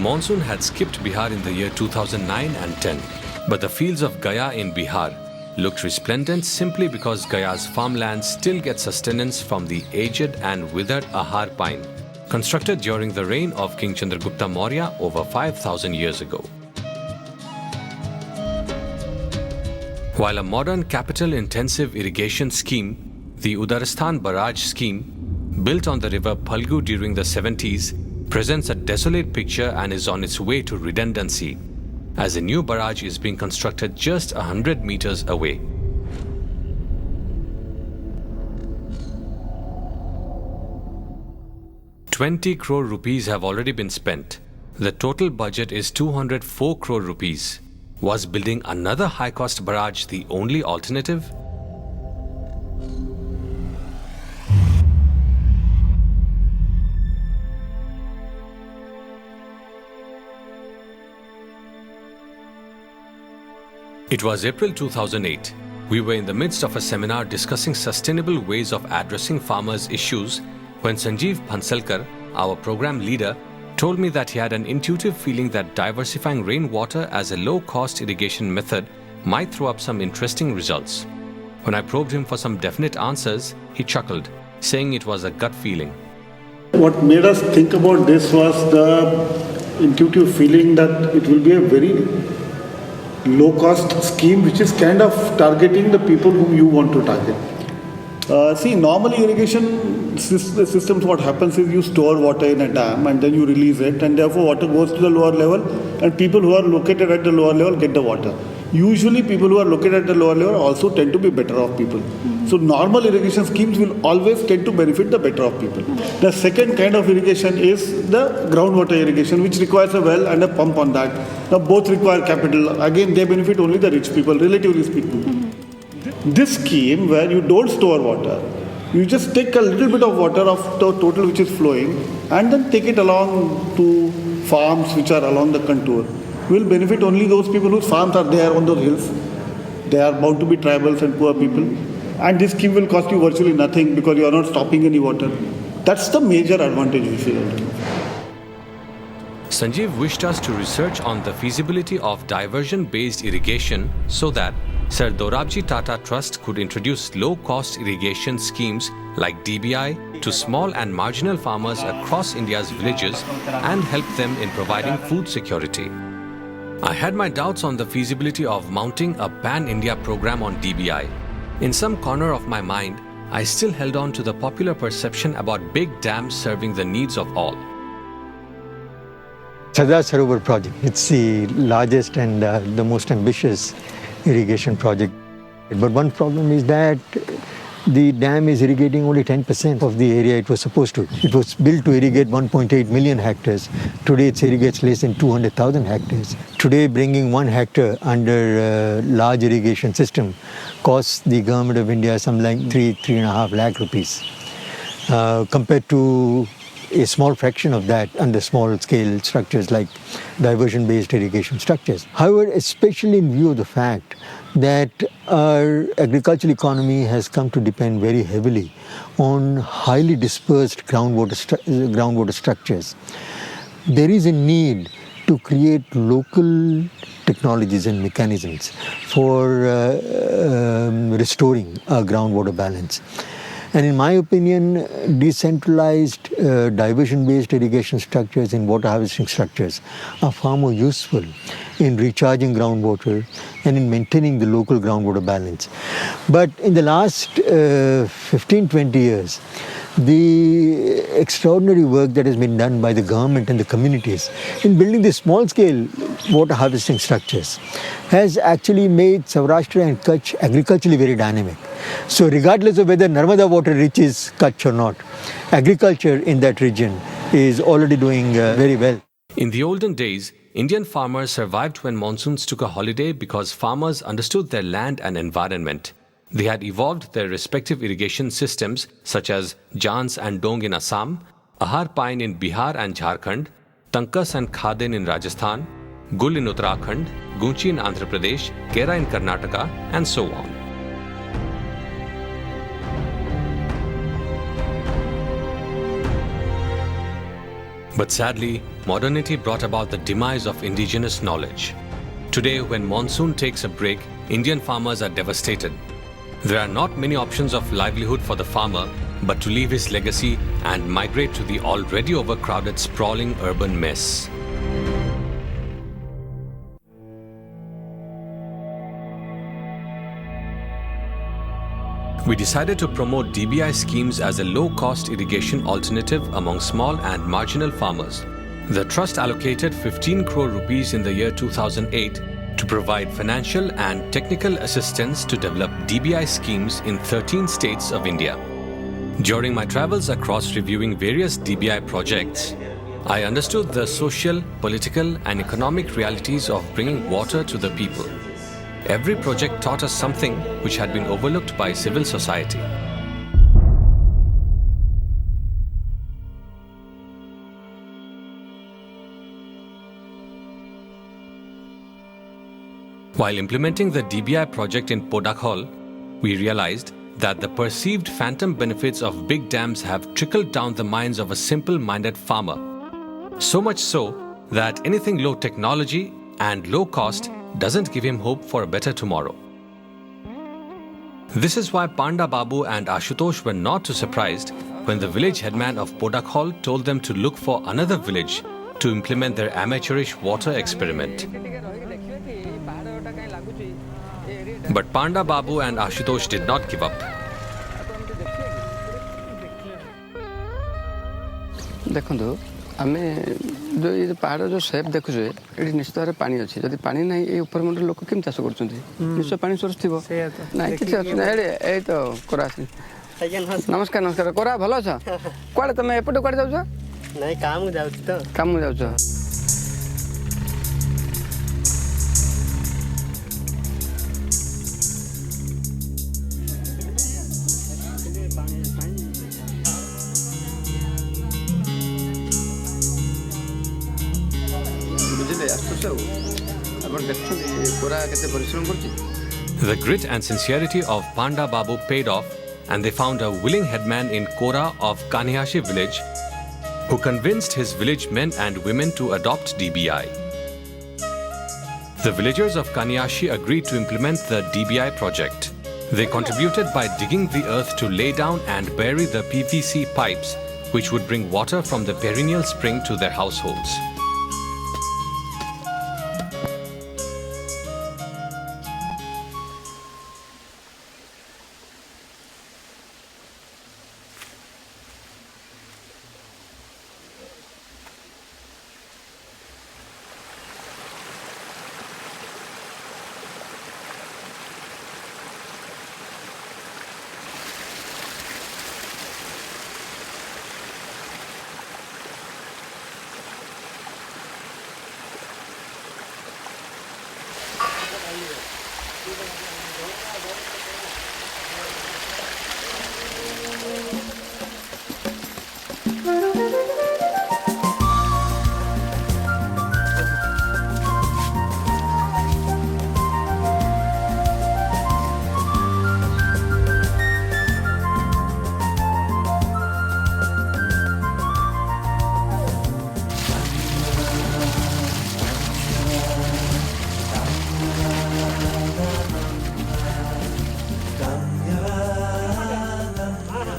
monsoon had skipped Bihar in the year 2009 and 10, but the fields of Gaya in Bihar looked resplendent simply because Gaya's farmland still gets sustenance from the aged and withered ahar pine, constructed during the reign of King Chandragupta Maurya over 5,000 years ago. While a modern capital-intensive irrigation scheme, the Udaristan Barrage scheme, built on the river Phalgu during the 70s, presents a desolate picture and is on its way to redundancy, as a new barrage is being constructed just 100 meters away. ₹20 crore have already been spent. The total budget is 204 crore rupees. Was building another high-cost barrage the only alternative? It was April 2008. We were in the midst of a seminar discussing sustainable ways of addressing farmers' issues when Sanjeev Phansalkar, our program leader, told me that he had an intuitive feeling that diversifying rainwater as a low-cost irrigation method might throw up some interesting results. When I probed him for some definite answers, he chuckled, saying it was a gut feeling. What made us think about this was the intuitive feeling that it will be a very low-cost scheme which is kind of targeting the people whom you want to target. Normally irrigation systems, what happens is you store water in a dam and then you release it, and therefore water goes to the lower level and people who are located at the lower level get the water. Usually people who are located at the lower level also tend to be better off people. So normal irrigation schemes will always tend to benefit the better off people. The second kind of irrigation is the groundwater irrigation, which requires a well and a pump on that. Now both require capital. Again, they benefit only the rich people, relatively speaking. This scheme where you don't store water, you just take a little bit of water of the total which is flowing and then take it along to farms which are along the contour, will benefit only those people whose farms are there on those hills. They are bound to be tribals and poor people. And this scheme will cost you virtually nothing because you are not stopping any water. That's the major advantage we feel. Sanjeev wished us to research on the feasibility of diversion-based irrigation so that Sir Dorabji Tata Trust could introduce low-cost irrigation schemes like DBI to small and marginal farmers across India's villages and help them in providing food security. I had my doubts on the feasibility of mounting a pan-India program on DBI. In some corner of my mind, I still held on to the popular perception about big dams serving the needs of all. Sardar Sarovar project, it's the largest and the most ambitious irrigation project. But one problem is that the dam is irrigating only 10% of the area it was supposed to. It was built to irrigate 1.8 million hectares. Today it irrigates less than 200,000 hectares. Today bringing 1 hectare under a large irrigation system costs the government of India something like 3.5 lakh rupees. Compared to a small fraction of that under small scale structures like diversion based irrigation structures. However, especially in view of the fact that our agricultural economy has come to depend very heavily on highly dispersed groundwater structures, there is a need to create local technologies and mechanisms for restoring our groundwater balance. And in my opinion, decentralized diversion-based irrigation structures and water harvesting structures are far more useful in recharging groundwater and in maintaining the local groundwater balance. But in the last 15-20 years, the extraordinary work that has been done by the government and the communities in building these small-scale water harvesting structures has actually made Saurashtra and Kutch agriculturally very dynamic. So regardless of whether Narmada water reaches Kutch or not, agriculture in that region is already doing very well. In the olden days, Indian farmers survived when monsoons took a holiday because farmers understood their land and environment. They had evolved their respective irrigation systems such as Jans and Dong in Assam, Ahar Pine in Bihar and Jharkhand, Tankas and Khaden in Rajasthan, Gul in Uttarakhand, Gunchi in Andhra Pradesh, Kera in Karnataka, and so on. But sadly, modernity brought about the demise of indigenous knowledge. Today, when monsoon takes a break, Indian farmers are devastated. There are not many options of livelihood for the farmer but to leave his legacy and migrate to the already overcrowded, sprawling urban mess. We decided to promote DBI schemes as a low-cost irrigation alternative among small and marginal farmers. The trust allocated 15 crore rupees in the year 2008 to provide financial and technical assistance to develop DBI schemes in 13 states of India. During my travels across reviewing various DBI projects, I understood the social, political, and economic realities of bringing water to the people. Every project taught us something which had been overlooked by civil society. While implementing the DBI project in Podakhol, we realized that the perceived phantom benefits of big dams have trickled down the minds of a simple-minded farmer. So much so that anything low technology and low cost doesn't give him hope for a better tomorrow. This is why Panda Babu and Ashutosh were not too surprised when the village headman of Podakhol told them to look for another village to implement their amateurish water experiment. But Panda Babu and Ashutosh did not give up. देखो आम जो ये पहाड़ जो सेप देखुचे ये निश्चित भाव पानी अच्छी जब पानी ना ये ऊपर मुंडे लोक केम चाष कर निश्चय पानी सोर्स थी ना किसी ये तो कोरा नमस्कार नमस्कार कोरा भल अच्छा कड़े तुम एपटे कड़े जाऊ नहीं काम जाऊ तो काम जाऊ The grit and sincerity of Panda Babu paid off, and they found a willing headman in Kora of Kanihashi village who convinced his village men and women to adopt DBI. The villagers of Kanihashi agreed to implement the DBI project. They contributed by digging the earth to lay down and bury the PVC pipes which would bring water from the perennial spring to their households.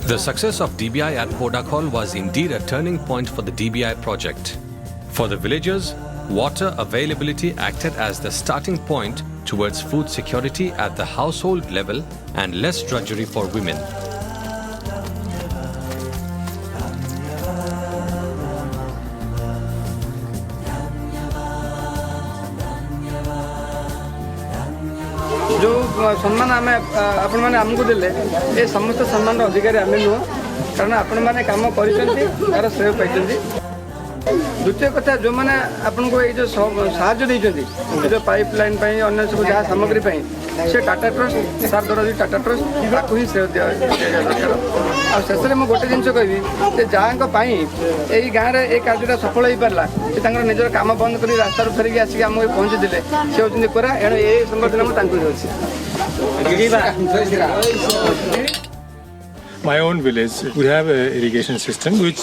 The success of DBI at Podakhol was indeed a turning point for the DBI project. For the villagers, water availability acted as the starting point towards food security at the household level and less drudgery for women. जो सम्मान आम आपण मैंने आमको देले ये समस्त सम्मान अधिकारी आम नुह कारण आपण मैंने काम कर श्रेय पाई। द्वितीय कथा जो मैंने आपन को ये जो साहाय्य जो पाइपलाइन अन्य सब जहाँ सामग्री से टाटा ट्रस्ट सार दरजी टाटा ट्रस्ट ताकू ही श्रेय दिया दरकार। शेष में गोटे जिन कहि जहाँ यही गाँव में ये कार्य सफल हो पारा से निजर कम बंद कर रास्ता फेरिक आसिक आमको पहुँची दे सी होती कोरा एणु ये संगठन मुझे my own village, we have an irrigation system which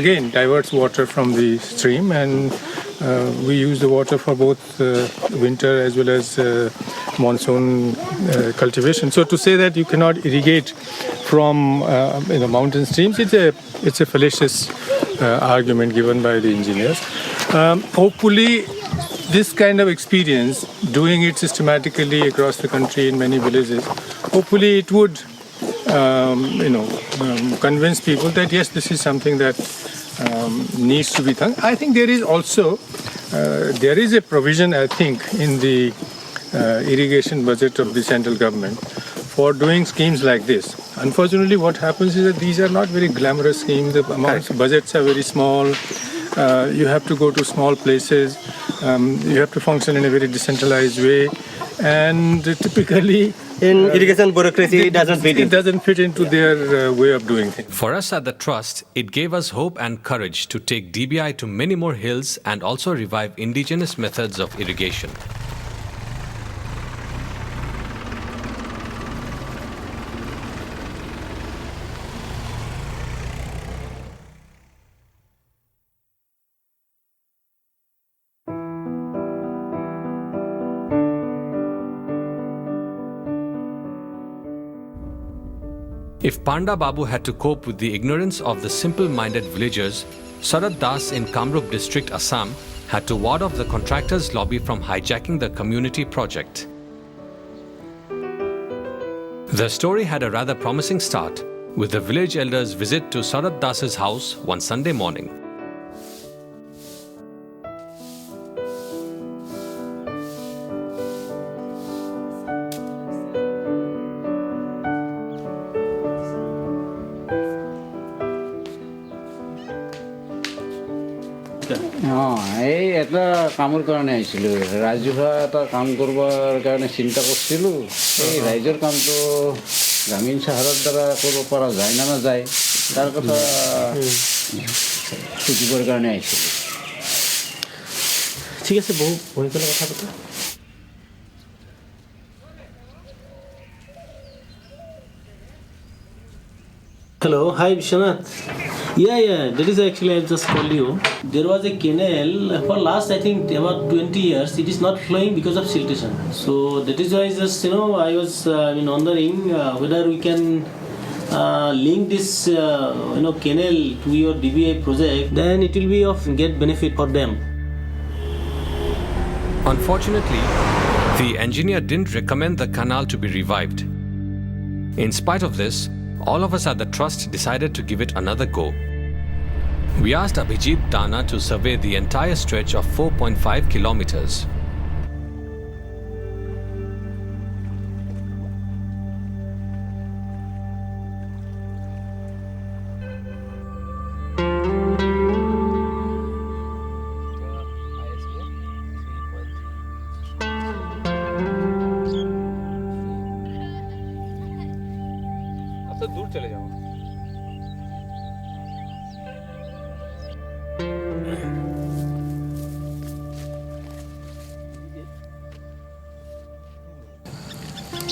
again diverts water from the stream, and we use the water for both winter as well as monsoon cultivation. So to say that you cannot irrigate from mountain streams, it's a fallacious argument given by the engineers. Hopefully, this kind of experience, doing it systematically across the country in many villages, hopefully it would convince people that yes, this is something that needs to be done. I think there is also a provision, I think, in the irrigation budget of the central government for doing schemes like this. Unfortunately, what happens is that these are not very glamorous schemes. The amounts of budgets are very small. You have to go to small places. You have to function in a very decentralized way, and typically In irrigation bureaucracy, it doesn't fit in. It doesn't fit into their way of doing things. For us at the Trust, it gave us hope and courage to take DBI to many more hills and also revive indigenous methods of irrigation. If Panda Babu had to cope with the ignorance of the simple-minded villagers, Sarat Das in Kamrup district, Assam, had to ward off the contractors' lobby from hijacking the community project. The story had a rather promising start, with the village elders' visit to Sarat Das's house one Sunday morning. এই এটা কামৰ কাৰণে আহিছিলোঁ ৰাজহুৱা এটা কাম কৰিবৰ কাৰণে চিন্তা কৰিছিলোঁ এই ৰাইজৰ কামটো গ্ৰামীণ চহৰৰ দ্বাৰা কৰিব পৰা যায় না নাযায় তাৰ কথা সুধিবৰ কাৰণে আহিছিলোঁ ঠিক আছে বহু বহি পেলাই কথা পাতো Hello, hi Vishwanath. Yeah, that is actually I just called you. There was a canal for last I think about 20 years. It is not flowing because of siltation. So that is why just I was wondering whether we can link this canal to your DBI project. Then it will be of get benefit for them. Unfortunately, the engineer didn't recommend the canal to be revived. In spite of this, all of us at the Trust decided to give it another go. We asked Abhijit Dana to survey the entire stretch of 4.5 kilometers.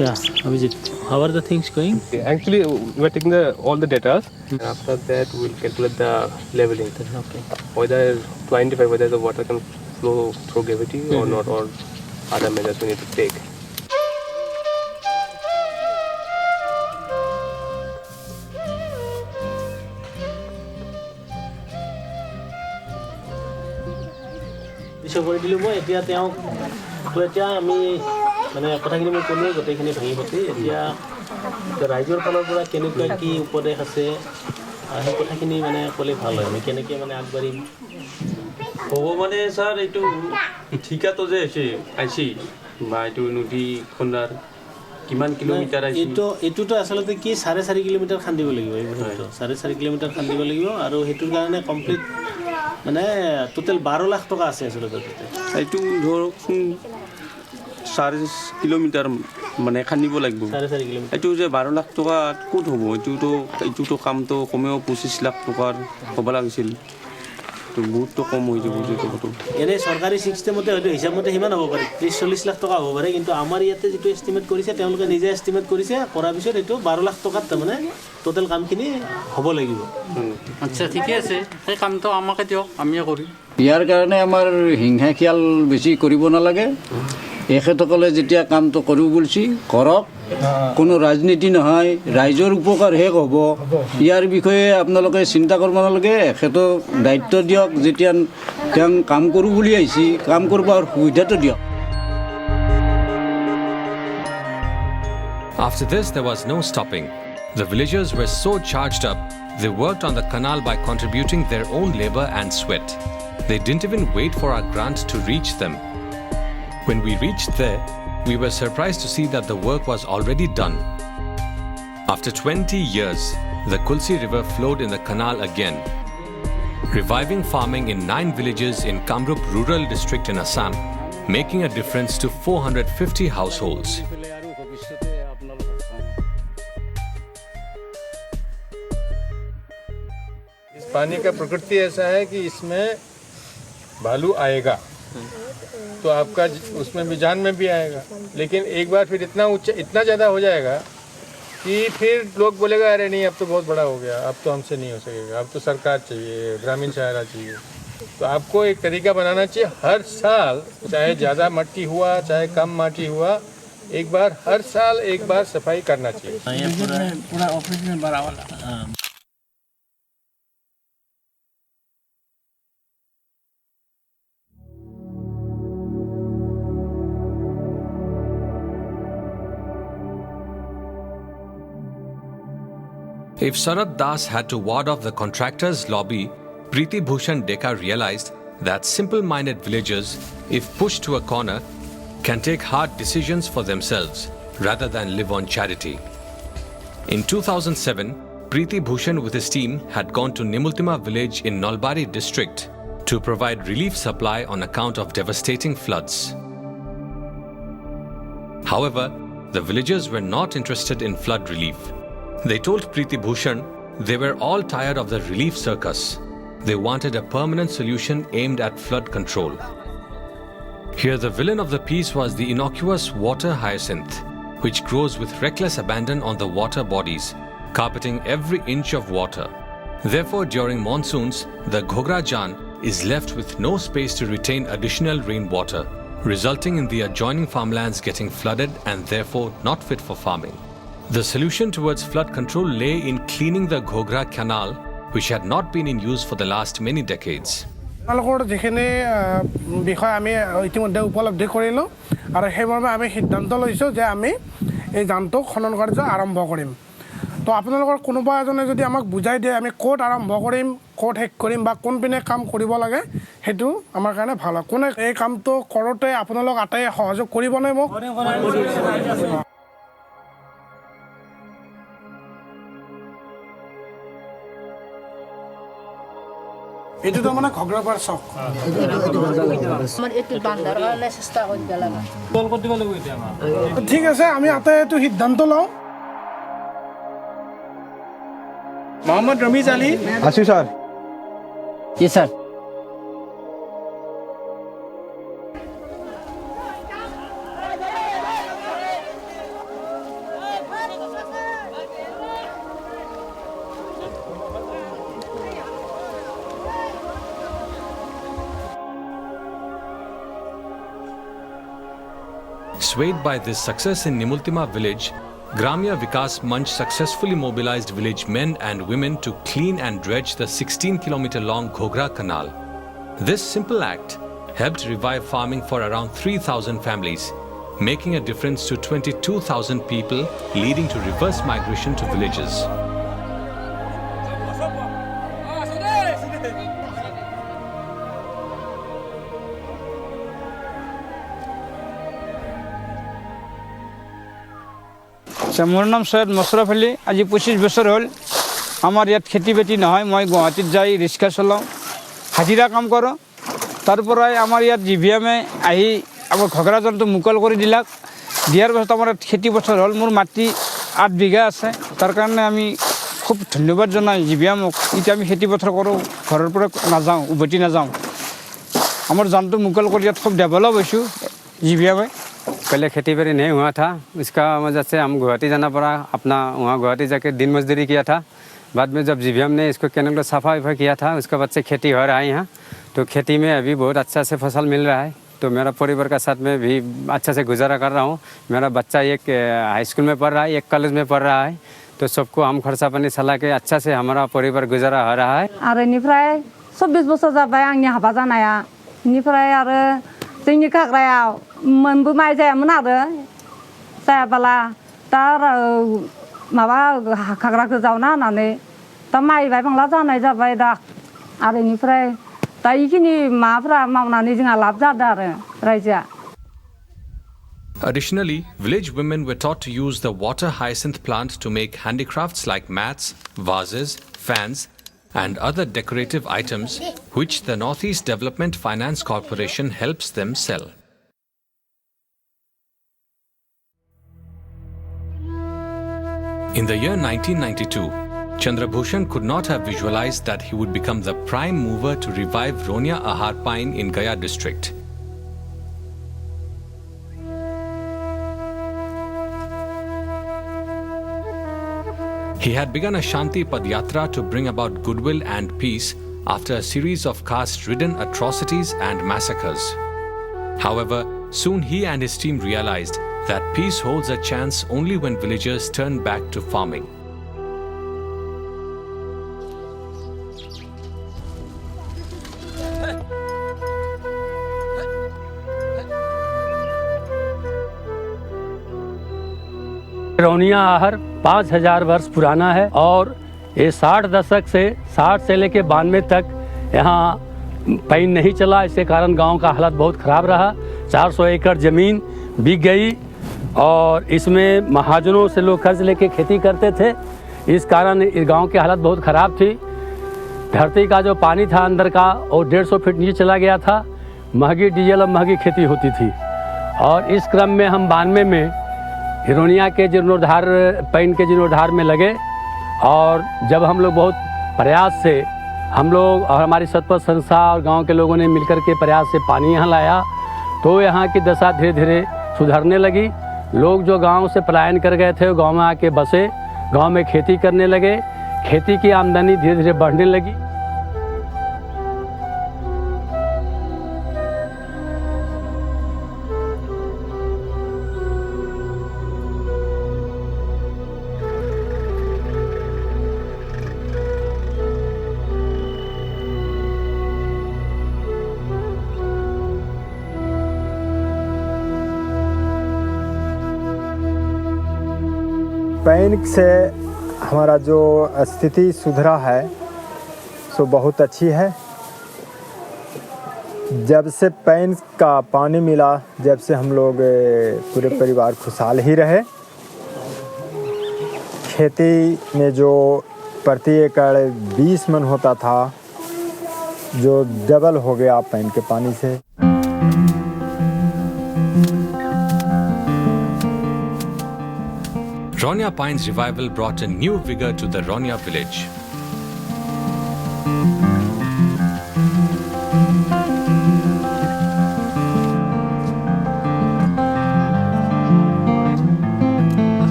Yeah, Abhijit, how are the things going? Actually, we are taking all the data, and after that we will calculate the leveling. Okay. Whether to identify whether the water can flow through gravity or not, or other measures we need to take. পিছত কৰি দিলোঁ মই এতিয়া তেওঁক এতিয়া আমি মানে কথাখিনি মই ক'লোৱে গোটেইখিনি ভাঙি পাতি এতিয়া ৰাইজৰ ফালৰ পৰা কেনেকুৱা কি উপদেশ আছে সেই কথাখিনি মানে ক'লে ভাল হয় আমি কেনেকৈ মানে আগবাঢ়িম হ'ব মানে ছাৰ এইটো ঠিকাটো যে আইছি বা এইটো নদী খন্দাৰ কিমান কিলোমিটাৰ আইছি এইটোতো আচলতে কি 4.5 কিলোমিটাৰ খান্দিব লাগিব এই বস্তুটো 4.5 কিলোমিটাৰ খান্দিব লাগিব আৰু সেইটোৰ কাৰণে কমপ্লিট মানে টোটেল 12 লাখ টকা আছে আচলতে এইটো ধৰক 4 কিলোমিটাৰ মানে খান্দিব লাগিব 4.5 কিলোমিটাৰ এইটো যে 12 লাখ টকা ক'ত হ'ব এইটোতো কামটো কমেও 25 লাখ টকাৰ হ'ব লাগিছিল তো বহুতটো কম হৈ যাব যে কথাটো এনে চৰকাৰী ছিষ্টেমতে হয়তো হিচাপ মতে সিমান হ'ব পাৰে 30-40 লাখ টকা হ'ব পাৰে কিন্তু আমাৰ ইয়াতে যিটো এষ্টিমেট কৰিছে তেওঁলোকে নিজে এষ্টিমেট কৰিছে কৰাৰ পিছত এইটো 12 লাখ টকাত তাৰমানে টোটেল কামখিনি হ'ব লাগিব আচ্ছা ঠিকে আছে সেই কামটো আমাকে দিয়ক আমিয়ে কৰিম ইয়াৰ কাৰণে আমাৰ হিংসা খিয়াল বেছি কৰিব নালাগে এখেতসকলে যেতিয়া কামটো কৰিব বুলিছে কৰক কোনো ৰাজনীতি নহয় ৰাইজৰ উপকাৰহে হ'ব ইয়াৰ বিষয়ে আপোনালোকে চিন্তা কৰিব নালাগে এখেতক দায়িত্ব দিয়ক যেতিয়া তেওঁ কাম কৰোঁ বুলি আহিছে কাম কৰিবৰ সুবিধাটো দিয়ক After this, there was no stopping. The villagers were so charged up, they worked on the canal by contributing their own labor and sweat. They didn't even wait for our grant to reach them. When we reached there, we were surprised to see that the work was already done. After 20 years, the Kulsi River flowed in the canal again, reviving farming in 9 villages in Kamrup Rural District in Assam, making a difference to 450 households. इस पानी का प्रकृति ऐसा है कि इसमें भालू आएगा तो आपका उसमें भी जान में भी आएगा लेकिन एक बार फिर इतना ज़्यादा हो जाएगा कि फिर लोग बोलेगा अरे नहीं अब तो बहुत बड़ा हो गया अब तो हमसे नहीं हो सकेगा अब तो सरकार चाहिए ग्रामीण सहारा चाहिए तो आपको एक तरीका बनाना चाहिए हर साल चाहे ज़्यादा मट्टी हुआ चाहे कम माटी हुआ एक बार हर साल एक बार सफाई करना चाहिए पूरा ऑफिस में भरा वाला If Sarat Das had to ward off the contractors' lobby, Preeti Bhushan Deka realized that simple-minded villagers, if pushed to a corner, can take hard decisions for themselves rather than live on charity. In 2007, Preeti Bhushan with his team had gone to Nimultima village in Nalbari district to provide relief supply on account of devastating floods. However, the villagers were not interested in flood relief. They told Preeti Bhushan they were all tired of the relief circus. They wanted a permanent solution aimed at flood control. Here the villain of the piece was the innocuous water hyacinth, which grows with reckless abandon on the water bodies, carpeting every inch of water. Therefore, during monsoons, the Ghogra Jan is left with no space to retain additional rainwater, resulting in the adjoining farmlands getting flooded and therefore not fit for farming. The solution towards flood control lay in cleaning the Ghogra Canal, which had not been in use for the last many decades. আপোনালোকৰ যিখিনি বিষয় আমি ইতিমধ্যে উপলব্ধি কৰিলোঁ আৰু সেইবাবে আমি সিদ্ধান্ত লৈছোঁ যে আমি এই জানটো খনন কাৰ্য আৰম্ভ কৰিম তো আপোনালোকৰ কোনোবা এজনে যদি আমাক বুজাই দিয়ে আমি ক'ত আৰম্ভ কৰিম ক'ত শেষ কৰিম বা কোনপিনে কাম কৰিব লাগে সেইটো আমাৰ কাৰণে ভাল হয় কোনে এই কামটো কৰোঁতে আপোনালোক আটাই সহযোগ কৰিবনে মোক এইটো তো মানে ঘগ্ৰাপাৰ চক আমাৰ এইটো বান্ধাৰ কাৰণে চেষ্টা কৰিব লাগে দল কৰি দিব লাগিব এতিয়া আমাৰ ঠিক আছে আমি আটাই এইটো সিদ্ধান্ত লওঁ মোহাম্মদ ৰমিজ আলী আছো স্যার কি sir Swayed by this success in Nimultima village, Gramya Vikas Manch successfully mobilized village men and women to clean and dredge the 16-kilometer-long Ghogra Canal. This simple act helped revive farming for around 3,000 families, making a difference to 22,000 people, leading to reverse migration to villages. মোৰ নাম সৈয়দ মছৰফ আলী আজি 25 বছৰ হ'ল আমাৰ ইয়াত খেতি বাতি নহয় মই গুৱাহাটীত যাই ৰিক্সা চলাওঁ হাজিৰা কাম কৰোঁ তাৰ পৰাই আমাৰ ইয়াত জিভিএমে আহি আমাৰ ঘগৰা জন্তু মুকল কৰি দিলাক দিয়াৰ পাছত আমাৰ খেতি বছৰ হ'ল মোৰ মাটি 8 বিঘা আছে তাৰ কাৰণে আমি খুব ধন্যবাদ জনাই জিভিয়ামক এতিয়া আমি খেতি পথাৰ কৰোঁ ঘৰৰ পৰা নাযাওঁ উভতি নাযাওঁ আমাৰ জানটো মুকল কৰি ইয়াত খুব ডেভেলপ হৈছোঁ জিভিয়ামে पहले खेती बाड़ी नहीं हुआ था इसका वजह से हम गुवाहाटी जाना पड़ा अपना वहाँ गुवाहाटी जाके दिन मजदूरी किया था बाद में जब जीवीएम ने इसको कैनल को सफा वफा किया था उसके बाद से खेती हो रहा है यहाँ तो खेती में अभी बहुत अच्छा से फसल मिल रहा है तो मेरा परिवार का साथ में भी अच्छा से गुजारा कर रहा हूँ मेरा बच्चा एक हाई स्कूल में पढ़ रहा है एक कॉलेज में पढ़ रहा है तो सबको हम खर्चा पानी सला के अच्छा से हमारा परिवार गुजारा हो रहा है आरो इनिफ्राय 24 बोसोर जाबाय आंनि हाबा जानाया इनिफ्राय आरो जोंनि खाग्रायाव मोनबो माइ जायामोन आरो जायाबाला दा माबा खाग्राखौ जावना होनानै दा माइ बायबांला जानाय जाबाय दा आरो इनिफ्राय दा इखिनि माबाफ्रा मावनानै जोंहा लाब जादों आरो रायजोआ Additionally, village women were taught to use the water hyacinth plant to make handicrafts like mats, vases, fans, and other decorative items, which the Northeast Development Finance Corporation helps them sell. In the year 1992, Chandrabhushan could not have visualized that he would become the prime mover to revive Ronia Ahar Pine in Gaya district. He had begun a Shanti Padyatra to bring about goodwill and peace after a series of caste-ridden atrocities and massacres. However, soon he and his team realized that peace holds a chance only when villagers turn back to farming. रोनिया आहर 5000 वर्ष पुराना है और ये 60 दशक से 60 से लेके 92 तक यहाँ पाइन नहीं चला इसके कारण गांव का हालत बहुत ख़राब रहा 400 एकड़ ज़मीन बिक गई और इसमें महाजनों से लोग कर्ज लेके खेती करते थे इस कारण इस गांव की हालत बहुत ख़राब थी धरती का जो पानी था अंदर का और 150 फीट नीचे चला गया था महंगी डीजल और महंगी खेती होती थी और इस क्रम में हम 92 में हिरोनिया के जीर्णोद्धार पाइन के जीर्णोद्धार में लगे और जब हम लोग बहुत प्रयास से हम लोग और हमारी सतपथ संस्था और गांव के लोगों ने मिलकर के प्रयास से पानी यहाँ लाया तो यहाँ की दशा धीरे धीरे सुधरने लगी लोग जो गांव से पलायन कर गए थे वो गांव में आके बसे गांव में खेती करने लगे खेती की आमदनी धीरे धीरे बढ़ने लगी पैन से हमारा जो स्थिति सुधरा है सो बहुत अच्छी है जब से पैन का पानी मिला जब से हम लोग पूरे परिवार खुशहाल ही रहे खेती में जो प्रति एकड़ 20 मन होता था जो डबल हो गया पैन के पानी से Ronia Pine's revival brought a new vigor to the Ronia village.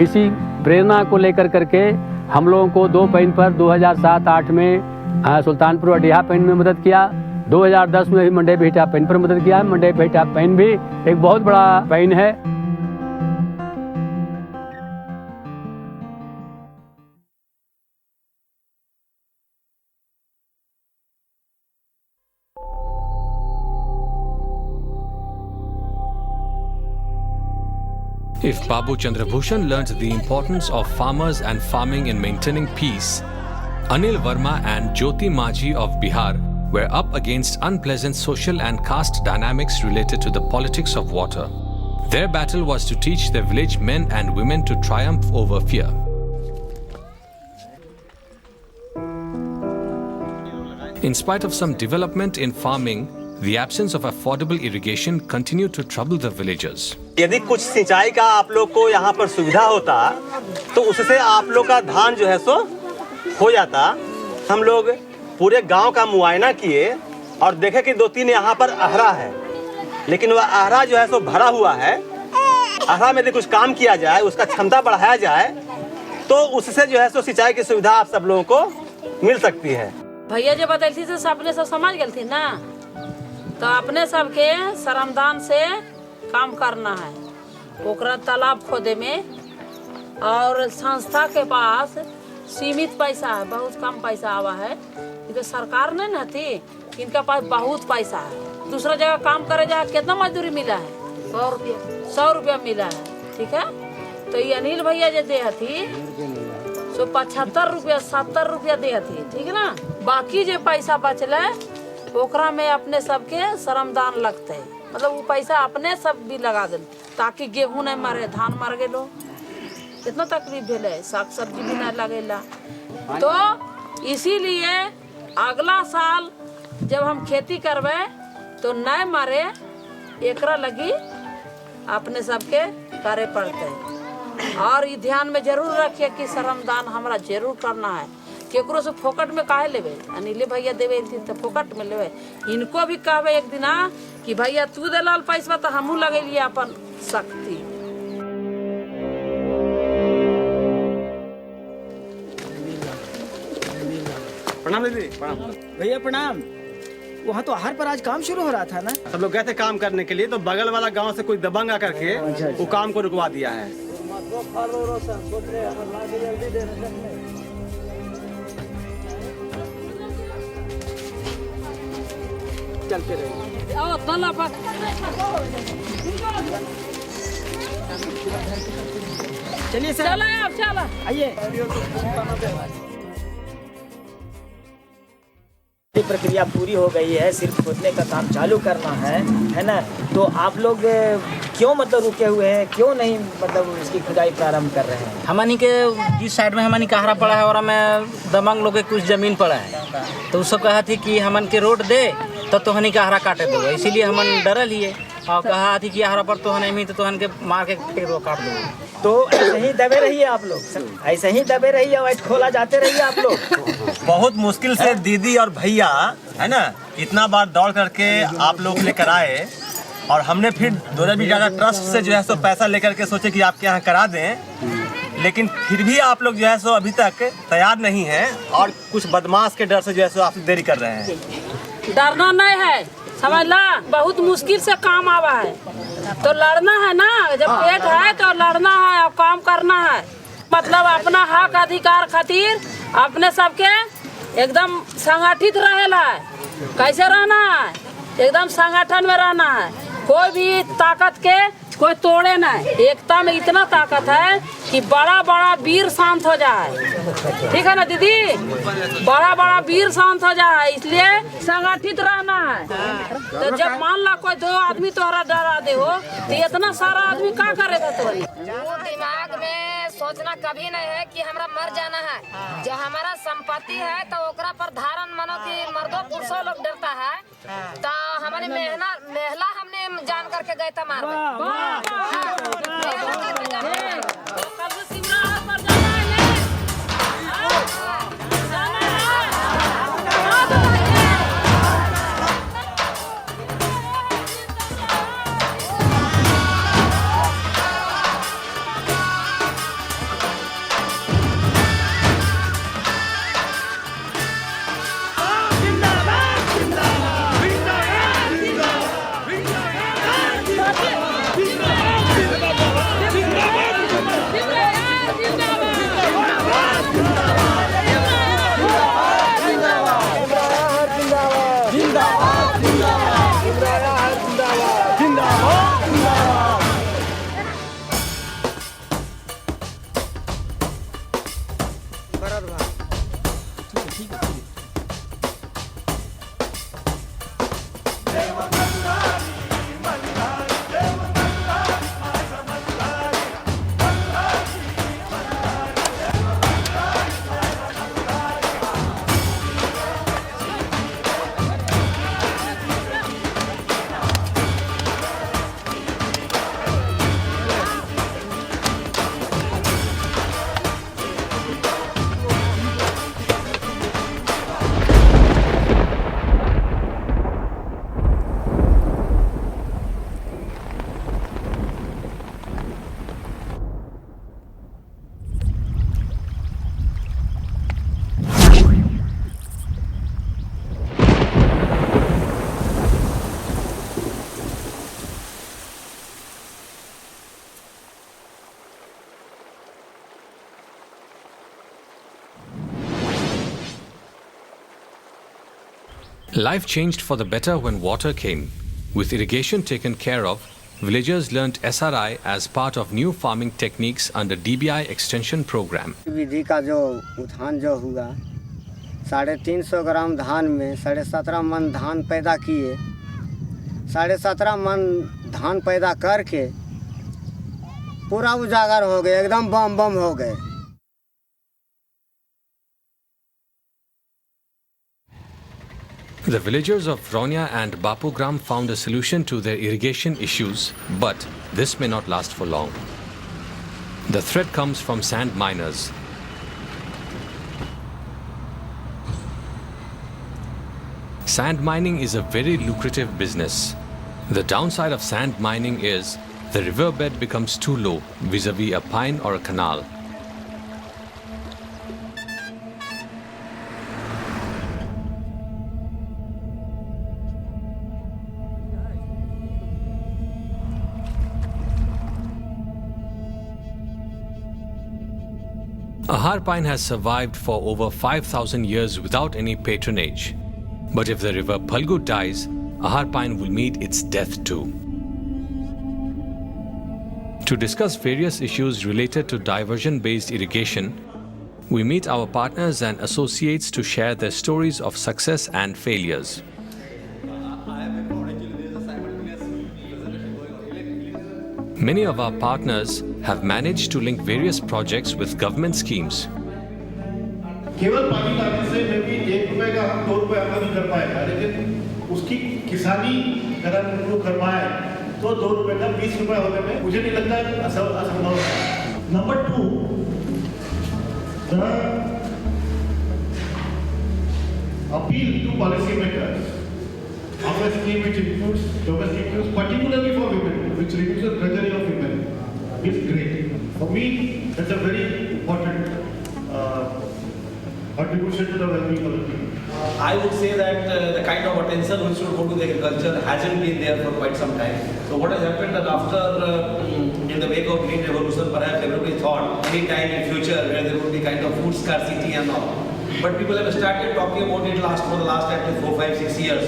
इसी प्रेरणा को लेकर करके हम लोगों को 2 पैन पर 2007-8 में सुल्तानपुर अडिहा पैन में मदद किया 2010 में भी मंडे भेटा पैन पर मदद किया मंडे भेटा पैन भी एक बहुत बड़ा पैन है If Babu Chandrabhushan learnt the importance of farmers and farming in maintaining peace, Anil Verma and Jyoti Maji of Bihar were up against unpleasant social and caste dynamics related to the politics of water. Their battle was to teach the village men and women to triumph over fear. In spite of some development in farming, the absence of affordable irrigation continued to trouble the villagers. यदि कुछ सिंचाई का आप लोग को यहाँ पर सुविधा होता तो उससे आप लोग का धान जो है सो हो जाता। हम लोग पूरे गांव का मुआयना किए और देखे कि 2-3 यहाँ पर आहरा है, लेकिन वह आहरा जो है सो भरा हुआ है। आहरा में यदि कुछ काम किया जाए, उसका क्षमता बढ़ाया जाए, तो उससे जो है सो सिंचाई की सुविधा आप सब लोगों को मिल सकती है। भैया जो बतैली थी अपने सब समझ गए थे ना, तो अपने सबके श्रमदान से काम करना है। ओकरा तालाब खोदे में और संस्था के पास सीमित पैसा है, बहुत कम पैसा आवा है। ये तो सरकार ने न थी, इनका पास बहुत पैसा है। दूसरा जगह काम करे जाए कितना मजदूरी मिला है? 100 रुपया मिला है, ठीक है। तो ये अनिल भैया जो दे थी सो 75 रुपया 70 रुपया दे थी, ठीक है ना। बाकी जो पैसा बचले ओकरा में अपने सबके श्रमदान लगते है, मतलब वो पैसा अपने सब भी लगा दे ताकि गेहूं नहीं मरे, धान मर गए लोग, इतना तकलीफ भेले, साग सब्जी भी नहीं लगेला। तो इसीलिए अगला साल जब हम खेती करबे तो नहीं मरे, एकरा लगी अपने सबके करे पड़ते है। और ये ध्यान में जरूर रखिए कि श्रमदान हमरा जरूर करना है। केकरो से फोकट में काहे लेवे? अनिले भैया देवे तो फोकट में लेवे। इनको भी कहबे एक दिन कि भैया तू दलाल पैसा तो हमू लगे लिए अपन शक्ति। प्रणाम दीदी। प्रणाम भैया प्रणाम। वहाँ तो आहार पर आज काम शुरू हो रहा था ना? सब लोग गए थे काम करने के लिए, तो बगल वाला गांव से कोई दबंग आकर के वो काम को रुकवा दिया है। चलते रहिए। चलिए सर, चलो आइए। प्रक्रिया पूरी हो गई है, सिर्फ खोदने का काम चालू करना है ना। तो आप लोग क्यों मतलब रुके हुए हैं, क्यों नहीं मतलब इसकी खुदाई प्रारंभ कर रहे हैं? हमानी के जिस साइड में हमानी कहरा पड़ा है और हमें दबंग लोग के कुछ जमीन पड़ा है, तो उसको कहा थी कि हमन के रोड दे तो हनी कहरा काटे दो, इसीलिए हमन डरल लिए और कहा थी कि आहरा पर तोहन नहीं तो तोहन के मार के काट दो। तो ऐसे ही दबे रहिए आप लोग, ऐसे ही दबे रहिए और खोला जाते रहिए आप लोग। बहुत मुश्किल से दीदी और भैया है ना इतना बार दौड़ करके आप लोग लेकर आए, और हमने फिर डायवर्जन टाटा ट्रस्ट से जो है सो पैसा लेकर के सोचे कि आपके यहाँ करा दें, लेकिन फिर भी आप लोग जो है सो अभी तक तैयार नहीं हैं और कुछ बदमाश के डर से जो है सो आप देरी कर रहे हैं। डरना नहीं है, समझ ला, बहुत मुश्किल से काम आवा है तो लड़ना है ना। जब पेट है तो लड़ना है और काम करना है, मतलब अपना हक अधिकार खातिर अपने सबके एकदम संगठित रहेला है। कैसे रहना है? एकदम संगठन में रहना है, कोई भी ताकत के कोई तोड़े नहीं। एकता में इतना ताकत है कि बड़ा बड़ा वीर शांत हो जाए, ठीक है ना दीदी? बड़ा बड़ा वीर शांत हो जाए, इसलिए संगठित रहना है। तो जब मान ला कोई 2 आदमी तोहरा डरा दे हो तो इतना सारा आदमी क्या करेगा? तो दिमाग में सोचना कभी नहीं है कि हमरा मर जाना है। जो हमारा संपत्ति है तो ओकरा पर धारण मानो कि मर्दों पुरुषों लोग डरता है, तो हमारे महिला हमने जान करके गए थे मारने। Life changed for the better when water came. With irrigation taken care of, villagers learnt SRI as part of new farming techniques under DBI extension program. विधि का जो उत्थान जो हुआ 350 ग्राम धान में 17.5 मन धान पैदा किए 17.5 मन धान पैदा करके पूरा उजागर हो गए एकदम बम बम हो गए. The villagers of Ronya and Bapugram found a solution to their irrigation issues, but this may not last for long. The threat comes from sand miners. Sand mining is a very lucrative business. The downside of sand mining is the riverbed becomes too low vis-a-vis a pine or a canal. Ahar pine has survived for over 5,000 years without any patronage. But if the river Phalgu dies, Ahar pine will meet its death too. To discuss various issues related to diversion-based irrigation, we meet our partners and associates to share their stories of success and failures. Many of our partners have managed to link various projects with government schemes. केवल पानी लाने से में भी 1 रुपए का हम 2 रुपए आमदनी कर पाएगा, लेकिन उसकी किसानी अगर हम उनको करवाएं तो 2 रुपए का 20 रुपए होने में मुझे नहीं लगता है असंभव है. Number 2, the appeal to policy makers of a scheme which includes domestic use, particularly for women, which reduces drudgery of women, is great. For me, that's a very important contribution to the well-being of the people. I would say that the kind of attention which should go to the agriculture hasn't been there for quite some time. So what has happened that after, in the wake of Green Revolution, perhaps everybody thought any time in future where there would be kind of food scarcity and all. But people have started talking about it for the last at least 4, 5, 6 years.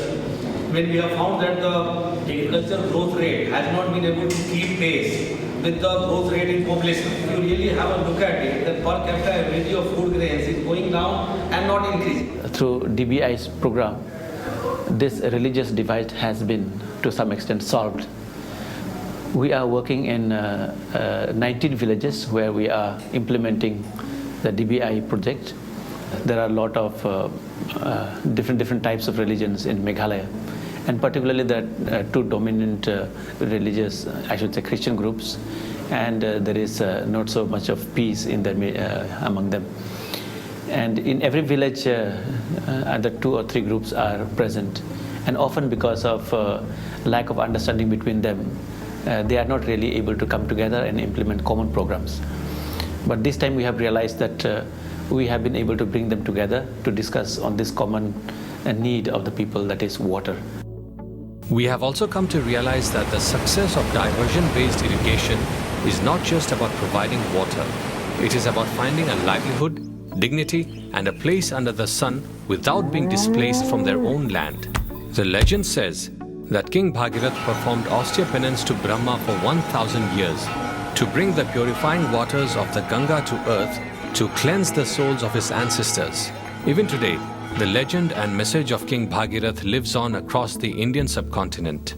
When we have found that the agriculture growth rate has not been able to keep pace with the growth rate in population. If you really have a look at it, the per capita average of food grains is going down and not increasing. Through DBI's program, this religious divide has been to some extent solved. We are working in 19 villages where we are implementing the DBI project. There are a lot of different types of religions in Meghalaya. And particularly the 2 dominant religious, I should say Christian groups, and there is not so much of peace in among them. And in every village, either 2 or 3 groups are present, and often because of lack of understanding between them, they are not really able to come together and implement common programs. But this time we have realized that we have been able to bring them together to discuss on this common need of the people, that is water. We have also come to realize that the success of diversion-based irrigation is not just about providing water. It is about finding a livelihood, dignity, and a place under the sun without being displaced from their own land. The legend says that King Bhagirath performed austere penance to Brahma for 1,000 years to bring the purifying waters of the Ganga to earth to cleanse the souls of his ancestors. Even today, the legend and message of King Bhagirath lives on across the Indian subcontinent.